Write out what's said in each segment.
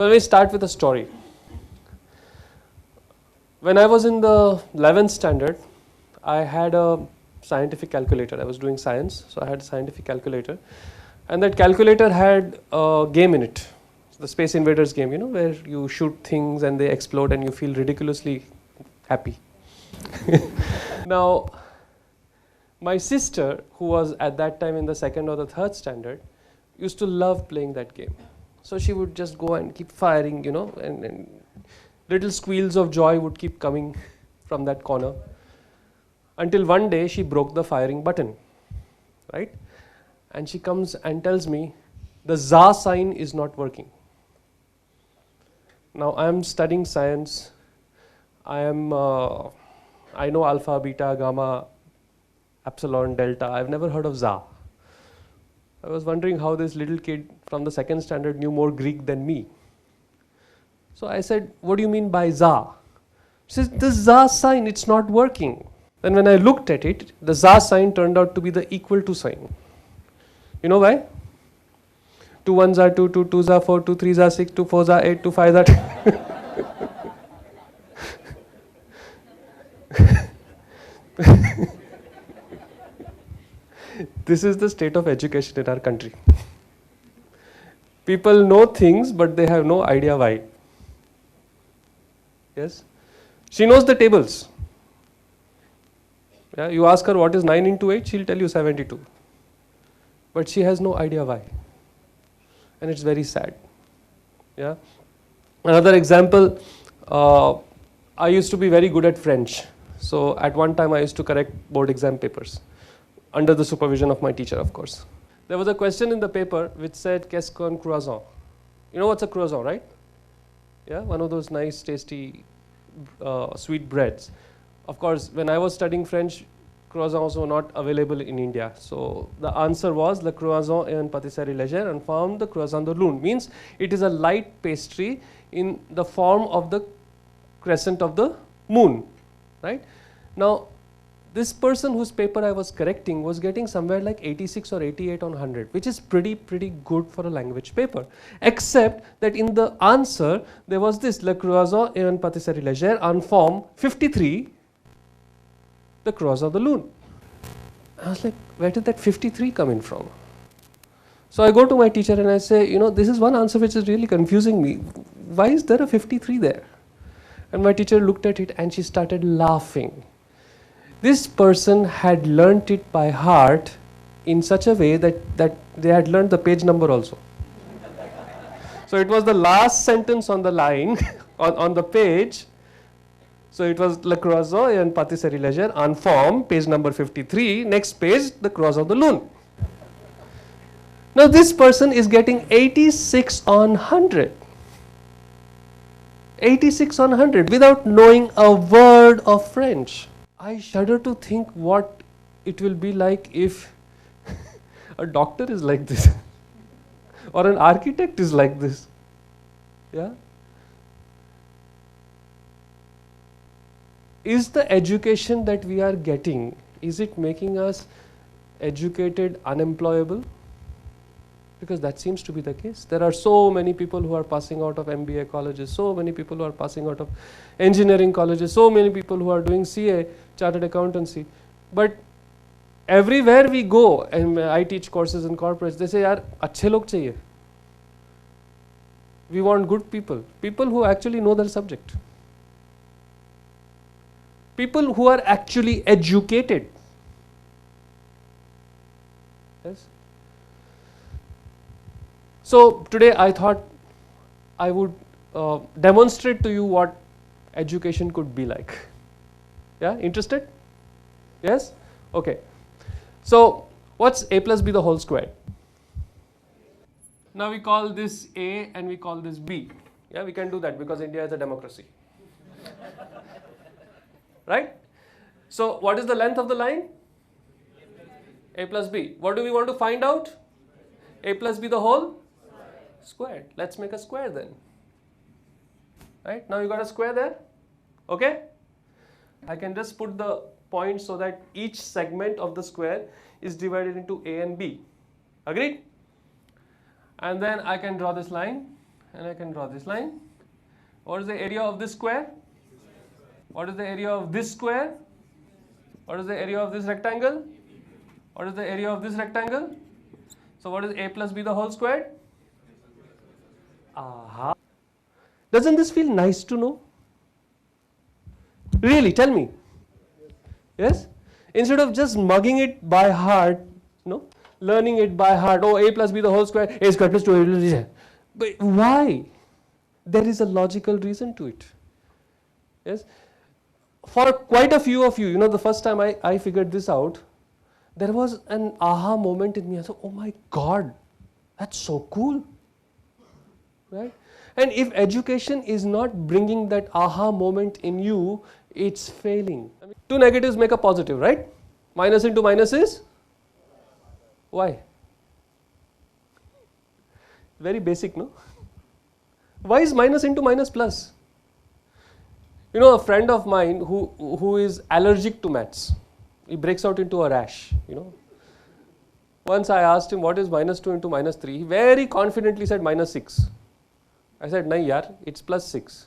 Let me start with a story. When I was in the 11th standard, I had a scientific calculator. I was doing science, so I had a scientific calculator. And that calculator had a game in it. The Space Invaders game, where you shoot things and they explode and you feel ridiculously happy. Now, my sister, who was at that time in the 2nd or the 3rd standard, used to love playing that game. So she would just go and keep firing, and little squeals of joy would keep coming from that corner. Until one day she broke the firing button, right? And she comes and tells me, the ZA sign is not working. Now I am studying science. I know alpha, beta, gamma, epsilon, delta. I've never heard of ZA. I was wondering how this little kid from the 2nd standard knew more Greek than me. So I said, what do you mean by ZA? She says, the ZA sign, it's not working. Then when I looked at it, the ZA sign turned out to be the equal to sign. You know why? 2 1s are 2, 2 2s are 4, 2 3s are 6, 2 4s are 8, 2 5s are 10. This is the state of education in our country. People know things, but they have no idea why. Yes? She knows the tables. Yeah? You ask her what is 9 into 8, she'll tell you 72. But she has no idea why. And it's very sad. Yeah? Another example, I used to be very good at French. So at one time I used to correct board exam papers, under the supervision of my teacher, of course. There was a question in the paper which said, qu'est-ce qu'un croissant? You know what's a croissant, right? Yeah, one of those nice, tasty, sweet breads. Of course, when I was studying French, croissants were not available in India. So the answer was, le croissant est une pâtisserie légère en forme de croissant de lune. Means it is a light pastry in the form of the crescent of the moon, right? Now, this person whose paper I was correcting was getting somewhere like 86 or 88 on 100, which is pretty good for a language paper. Except that in the answer, there was this, le croissant est une pâtisserie légère en forme 53, the cross of the lune. I was like, where did that 53 come in from? So I go to my teacher and I say, this is one answer which is really confusing me. Why is there a 53 there? And my teacher looked at it and she started laughing. This person had learnt it by heart in such a way that they had learnt the page number also. So it was the last sentence on the line, on the page. So it was le croissant et une pâtisserie légère en forme, page number 53. Next page, the cross of the lune. Now this person is getting 86 on 100. 86 on 100 without knowing a word of French. I shudder to think what it will be like if a doctor is like this or an architect is like this. Yeah? Is the education that we are getting, is it making us educated unemployable? Because that seems to be the case. There are so many people who are passing out of MBA colleges, so many people who are passing out of engineering colleges, so many people who are doing CA, chartered accountancy. But everywhere we go, and I teach courses in corporates, they say, yaar, achhe log chahiye. We want good people, people who actually know their subject. People who are actually educated. Yes? So today I thought I would demonstrate to you what education could be like. Yeah, interested? Yes? Okay. So what's a plus b the whole squared? Now we call this A and we call this B. Yeah, we can do that because India is a democracy. Right? So what is the length of the line? A plus b. What do we want to find out? A plus b the whole squared. Let's make a square then. Right? Now you got a square there. Okay? I can just put the points so that each segment of the square is divided into A and B. Agreed? And then I can draw this line and I can draw this line. What is the area of this square? What is the area of this square? What is the area of this rectangle? What is the area of this rectangle? So what is a plus b the whole squared? Aha. Doesn't this feel nice to know? Really, tell me. Yes? Instead of just mugging it by heart, learning it by heart, oh, a plus b the whole square, a square plus 2a plus b. But why? There is a logical reason to it. Yes? For quite a few of you, the first time I figured this out, there was an aha moment in me. I thought, oh my God, that's so cool. Right? And if education is not bringing that aha moment in you, it's failing. Two negatives make a positive, right? Minus into minus is? Why? Very basic, no? Why is minus into minus plus? A friend of mine who is allergic to maths, he breaks out into a rash, Once I asked him what is minus 2 into minus 3, he very confidently said minus 6. I said, nahi yaar, it's plus 6.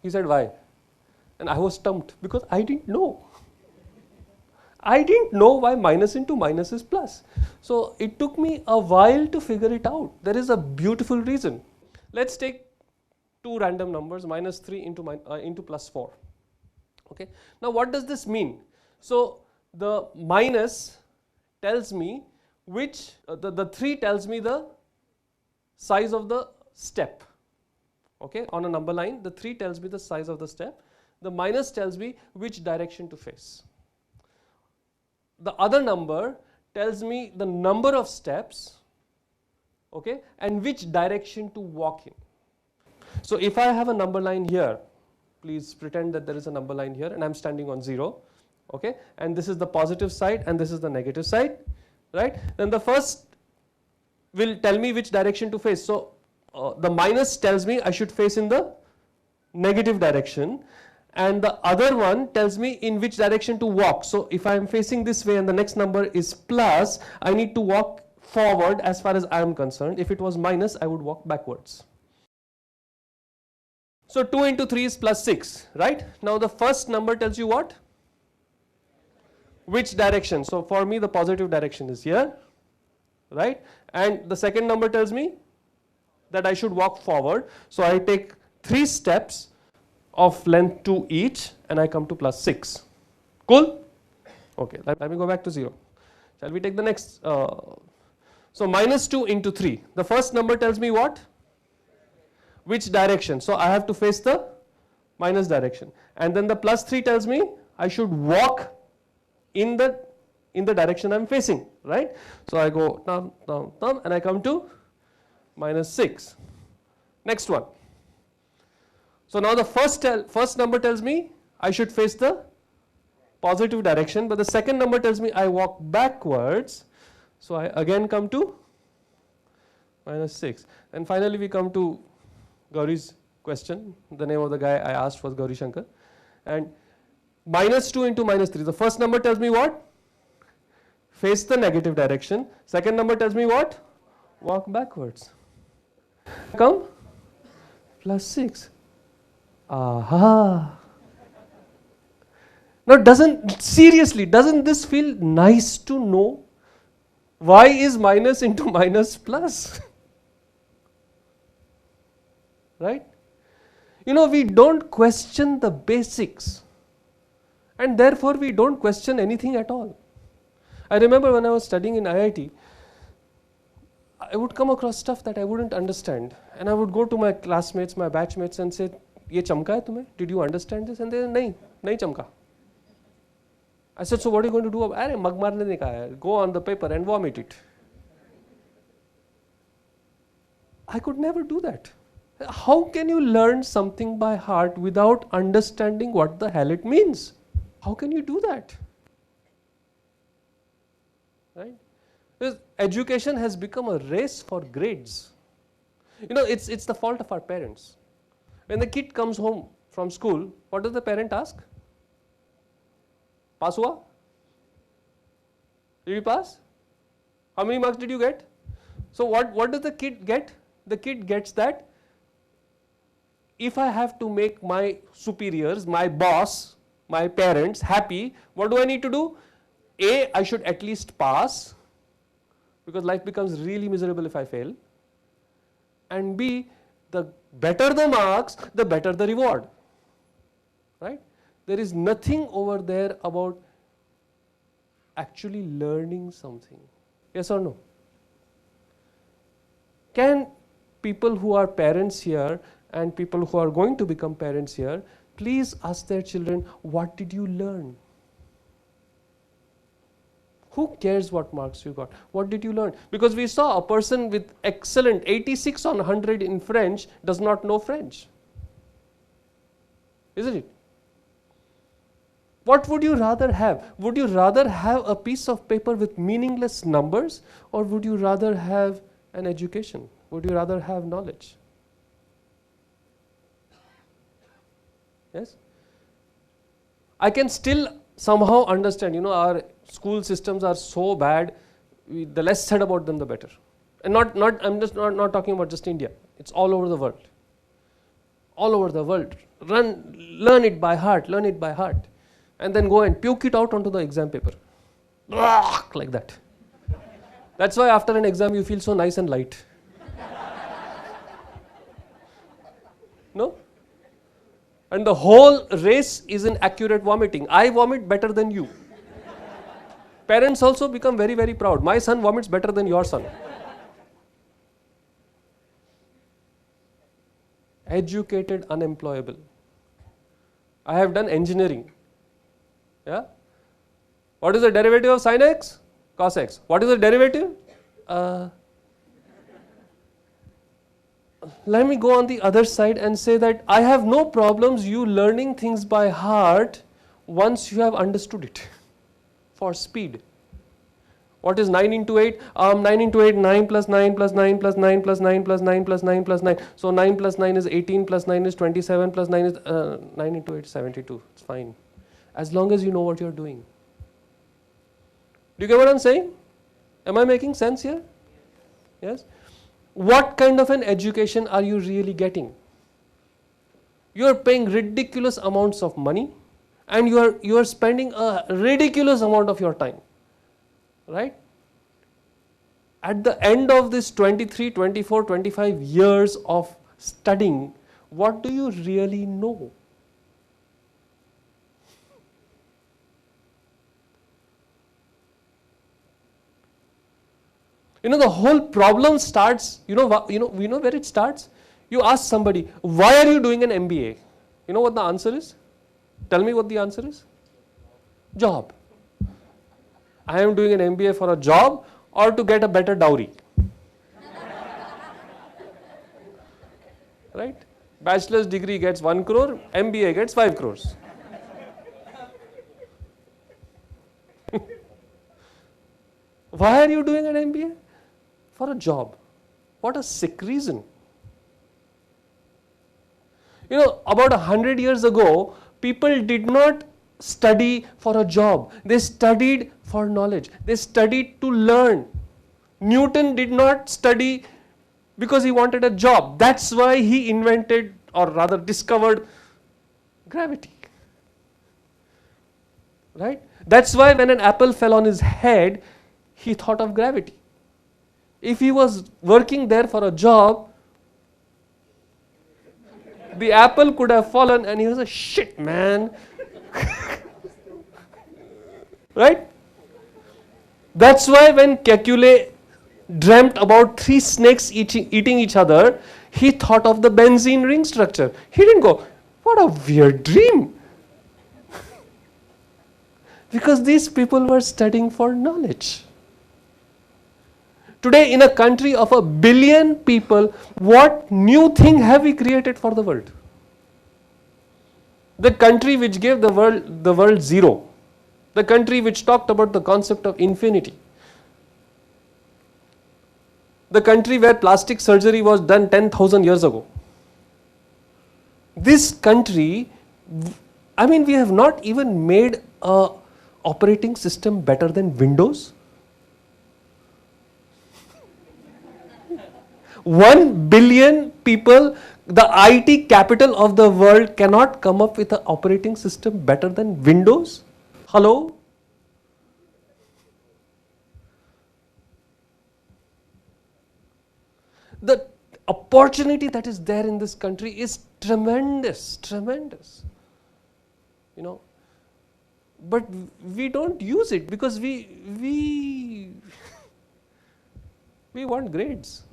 He said, why? And I was stumped because I didn't know. I didn't know why minus into minus is plus. So it took me a while to figure it out. There is a beautiful reason. Let's take two random numbers, minus 3 into plus 4. Okay. Now what does this mean? So the minus tells me which, the 3 tells me the size of the step. Okay, on a number line, the 3 tells me the size of the step. The minus tells me which direction to face. The other number tells me the number of steps, okay, and which direction to walk in. So if I have a number line here, please pretend that there is a number line here and I'm standing on 0, okay, and this is the positive side and this is the negative side, right? Then the first will tell me which direction to face. So the minus tells me I should face in the negative direction, and the other one tells me in which direction to walk. So if I am facing this way and the next number is plus, I need to walk forward as far as I am concerned. If it was minus, I would walk backwards. So 2 into 3 is plus 6, right? Now the first number tells you what? Which direction? So for me the positive direction is here, right? And the second number tells me that I should walk forward. So I take 3 steps of length 2 each and I come to plus 6. Cool? Okay, let me go back to 0. Shall we take the next? So minus 2 into 3. The first number tells me what? Which direction? So I have to face the minus direction. And then the plus 3 tells me I should walk in the direction I am facing, right? So I go down, down, down and I come to minus 6. Next one. So now the first number tells me I should face the positive direction, but the second number tells me I walk backwards. So I again come to minus 6. And finally we come to Gauri's question. The name of the guy I asked was Gauri Shankar. And minus 2 into minus 3. The first number tells me what? Face the negative direction. Second number tells me what? Walk backwards. Come? Plus 6. Aha. Now doesn't this feel nice to know? Why is minus into minus plus? Right? We don't question the basics. And therefore we don't question anything at all. I remember when I was studying in IIT, I would come across stuff that I wouldn't understand. And I would go to my classmates, my batchmates and say, ye chamka hai tumhe? Did you understand this? And they said, nahi chamka. I said, so what are you going to do? Arey mug marne ne kaha hai. Go on the paper and vomit it. I could never do that. How can you learn something by heart without understanding what the hell it means? How can you do that? Right? Because education has become a race for grades. It's the fault of our parents. When the kid comes home from school, what does the parent ask? Pass hua? Did you pass? How many marks did you get? So what does the kid get? The kid gets that if I have to make my superiors, my boss, my parents happy, what do I need to do? A, I should at least pass, because life becomes really miserable if I fail. And B, the better the marks, the better the reward. Right? There is nothing over there about actually learning something. Yes or no? Can people who are parents here and people who are going to become parents here please ask their children, what did you learn? Who cares what marks you got? What did you learn? Because we saw a person with excellent 86 on 100 in French does not know French. Isn't it? What would you rather have? Would you rather have a piece of paper with meaningless numbers, or would you rather have an education? Would you rather have knowledge? Yes? I can still somehow understand, our school systems are so bad, the less said about them the better. And I'm just not talking about just India. It's all over the world. All over the world. Learn it by heart, and then go and puke it out onto the exam paper. Like that. That's why after an exam you feel so nice and light. No? And the whole race is in accurate vomiting. I vomit better than you. Parents also become very, very proud. My son vomits better than your son. Educated, unemployable. I have done engineering. Yeah? What is the derivative of sin x? Cos x. What is the derivative? Let me go on the other side and say that I have no problems you learning things by heart once you have understood it for speed. What is 9 into 8? 9 into 8, 9 plus 9 plus 9 plus 9 plus 9 plus 9 plus 9 plus 9. So 9 plus 9 is 18 plus 9 is 27 plus 9 is 9 into 8 is 72. It's fine. As long as you know what you're doing. Do you get what I'm saying? Am I making sense here? Yes? What kind of an education are you really getting? You're paying ridiculous amounts of money and you are spending a ridiculous amount of your time. Right? At the end of this 23, 24, 25 years of studying, what do you really know? The whole problem starts, we know where it starts? You ask somebody, why are you doing an MBA? You know what the answer is? Tell me what the answer is. Job. I am doing an MBA for a job or to get a better dowry. Right? Bachelor's degree gets 1 crore, MBA gets 5 crores. Why are you doing an MBA? For a job. What a sick reason. About 100 years ago, people did not study for a job. They studied for knowledge. They studied to learn. Newton did not study because he wanted a job. That's why he invented, or rather discovered, gravity. Right? That's why when an apple fell on his head, he thought of gravity. If he was working there for a job, the apple could have fallen and he was a shit man. Right? That's why when Kekule dreamt about 3 snakes eating each other, he thought of the benzene ring structure. He didn't go, what a weird dream. Because these people were studying for knowledge. Today, in a country of 1 billion people, what new thing have we created for the world? The country which gave the world zero. The country which talked about the concept of infinity. The country where plastic surgery was done 10,000 years ago. This country, we have not even made a operating system better than Windows. 1 billion people, the IT capital of the world, cannot come up with an operating system better than Windows? Hello? The opportunity that is there in this country is tremendous, tremendous. You know, but we don't use it because we want grades,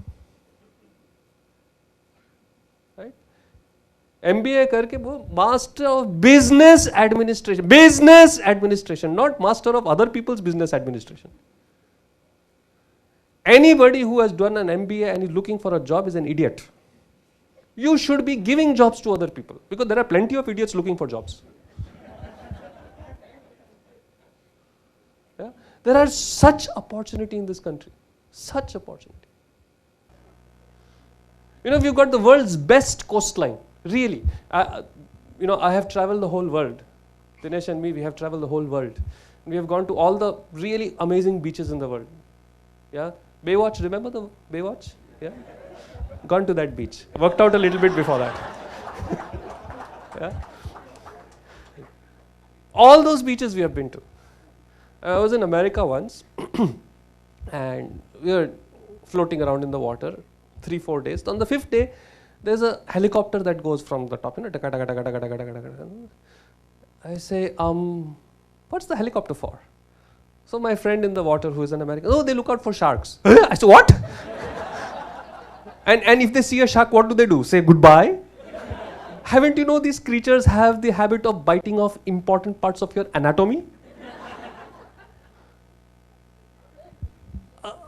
right? MBA करके वो Master of Business Administration, not Master of other people's business administration. Anybody who has done an MBA and is looking for a job is an idiot. You should be giving jobs to other people because there are plenty of idiots looking for jobs. Yeah? There are such opportunity in this country, such opportunity. You know, we've got the world's best coastline, really. You know, I have traveled the whole world. Dinesh and me, we have traveled the whole world. We have gone to all the really amazing beaches in the world. Yeah, Baywatch, remember the Baywatch? Yeah, gone to that beach. Worked out a little bit before that. Yeah, all those beaches we have been to. I was in America once, and we were floating around in the water 3-4 days. On the 5th day, there's a helicopter that goes from the top. You know, taka, taka, taka, taka, taka, taka, taka. I say, what's the helicopter for? So my friend in the water who is an American, oh, they look out for sharks. I said, what? and if they see a shark, what do? Say goodbye? Haven't you know these creatures have the habit of biting off important parts of your anatomy?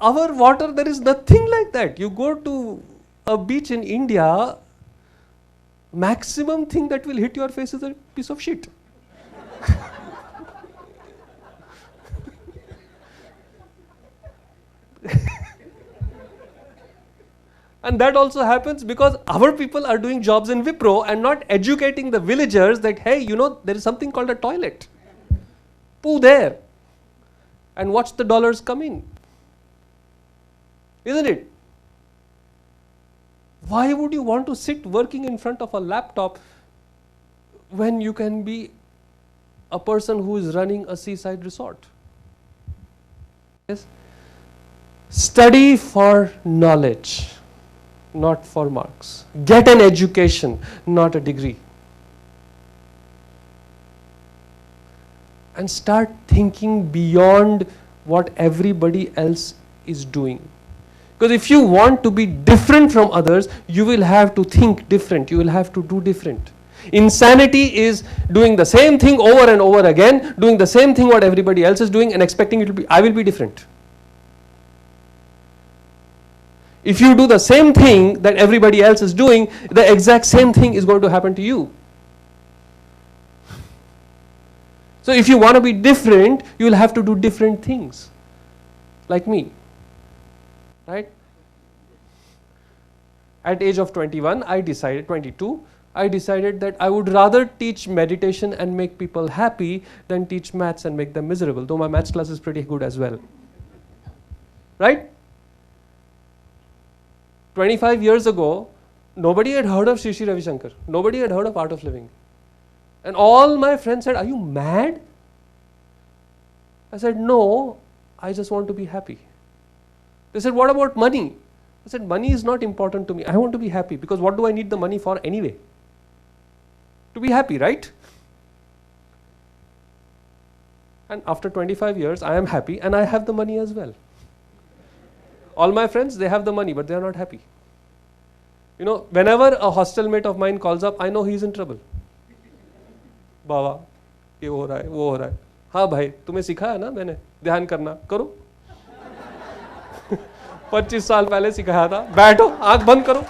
Our water, there is nothing like that. You go to a beach in India, maximum thing that will hit your face is a piece of shit. And that also happens because our people are doing jobs in Wipro and not educating the villagers that, hey, you know, there is something called a toilet. Poo there. And watch the dollars come in. Isn't it? Why would you want to sit working in front of a laptop when you can be a person who is running a seaside resort? Yes. Study for knowledge, not for marks. Get an education, not a degree. And start thinking beyond what everybody else is doing. Because if you want to be different from others, you will have to think different, you will have to do different. Insanity is doing the same thing over and over again, doing the same thing what everybody else is doing and expecting it to be, I will be different. If you do the same thing that everybody else is doing, the exact same thing is going to happen to you. So if you want to be different, you will have to do different things. Like me. Right? At age of 21, I decided, 22, I decided that I would rather teach meditation and make people happy than teach maths and make them miserable, though my maths class is pretty good as well. Right? 25 years ago, nobody had heard of Sri Sri Ravi Shankar. Nobody had heard of Art of Living. And all my friends said, are you mad? I said, no, I just want to be happy. They said, what about money? I said, money is not important to me. I want to be happy because what do I need the money for anyway? To be happy, right? And after 25 years, I am happy and I have the money as well. All my friends, they have the money, but they are not happy. You know, whenever a hostel mate of mine calls up, I know he is in trouble. Baba, ये हो रहा है, वो हो रहा है. हाँ भाई, तुम्हें सिखाया ना मैंने, ध्यान करना, करो. 25 साल पहले सिखाया था, बैठो, आंख बंद करो.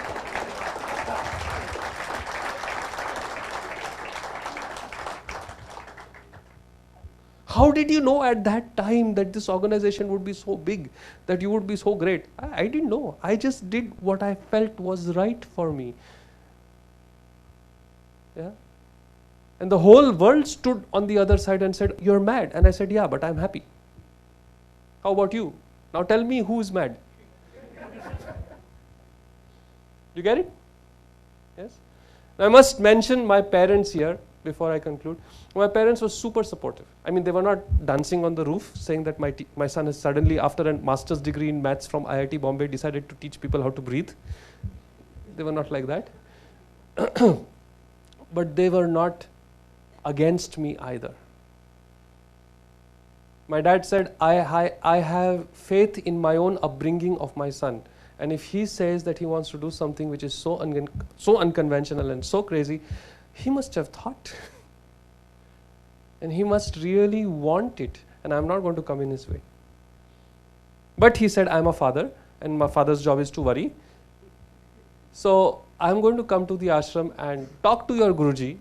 How did you know at that time that this organization would be so big, that you would be so great? I didn't know. I just did what I felt was right for me. Yeah. And the whole world stood on the other side and said, you're mad. And I said, yeah, but I'm happy. How about you? Now tell me who's mad. You get it? Yes. I must mention my parents here before I conclude. My parents were super supportive. I mean, they were not dancing on the roof saying that my son has suddenly, after a master's degree in maths from IIT Bombay, decided to teach people how to breathe. They were not like that. But they were not against me either. My dad said, I have faith in my own upbringing of my son. And if he says that he wants to do something which is so unconventional and so crazy, he must have thought. And he must really want it. And I'm not going to come in his way. But he said, I'm a father, and my father's job is to worry. So I'm going to come to the ashram and talk to your Guruji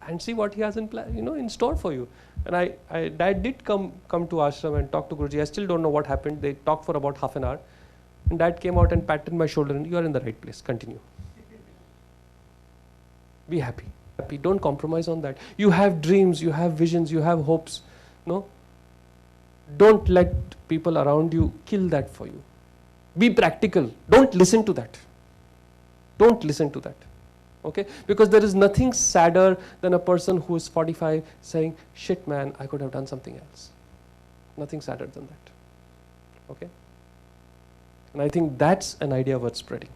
and see what he has in store for you. And Dad did come to ashram and talk to Guruji. I still don't know what happened. They talked for about half an hour. And Dad came out and patted my shoulder and you are in the right place. Continue. Be happy. Don't compromise on that. You have dreams, you have visions, you have hopes. No? Don't let people around you kill that for you. Be practical. Don't listen to that. Don't listen to that. Okay? Because there is nothing sadder than a person who is 45 saying, shit man, I could have done something else. Nothing sadder than that. Okay? And I think that's an idea worth spreading.